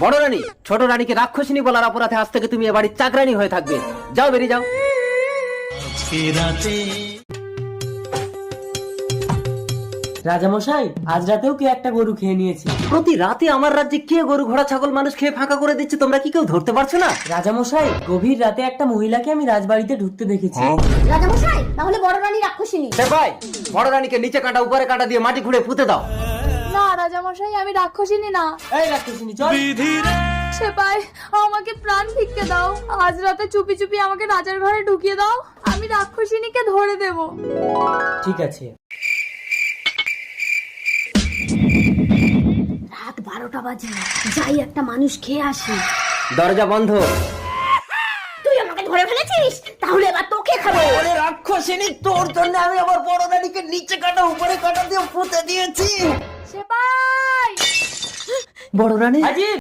বড় রানী ছোট রানীকে রাক্ষসিনী বলার অপরাধে আজ থেকে তুমি এ বাড়ির চাকরানী হয়ে থাকবে। যাও, বেরিয়ে যাও। রাজামশাই, আজ রাতেও কে একটা গরু খেয়ে নিয়েছে। প্রতি রাতে আমার রাজ্যে কে গরু ঘোড়া ছাগল মানুষ খেয়ে ফাঁকা করে দিচ্ছে, তোমরা কি কেউ ধরতে পারছো না? রাজামশাই, গভীর রাতে একটা মহিলাকে আমি রাজবাড়িতে ঢুকতে দেখেছি। রাজামশাই, তাহলে বড় রানী রাক্ষসিনী। ভাই, বড় রানীকে নিচে কাটা উপরে কাটা দিয়ে মাটি খুঁড়ে পুঁতে দাও। না রাজামশাই, আমি রাক্ষসিনী না। এই রাক্ষসিনী, চল। সেপাই, আমাকে প্রাণ ভিক্ষে দাও। আজ রাতে চুপি চুপি আমাকে রাজার ঘরে ঢুকিয়ে দাও, আমি রাক্ষসিনীকে ধরে দেব। ঠিক আছে। রাত 12টা বাজে, যাই একটা মানুষ খেয়ে আসি। দরজা বন্ধ। তুই আমাকে ধরে ফেলেছিস, তাহলে এবার তোকে খাবো। ওরে রাক্ষসিনী, তোর জন্য আমি আমার বড় রানীকে নিচে কাটা উপরে কাটা দিয়ে পুঁতে দিয়েছি। সেপাই, বড় রানী, আজিব।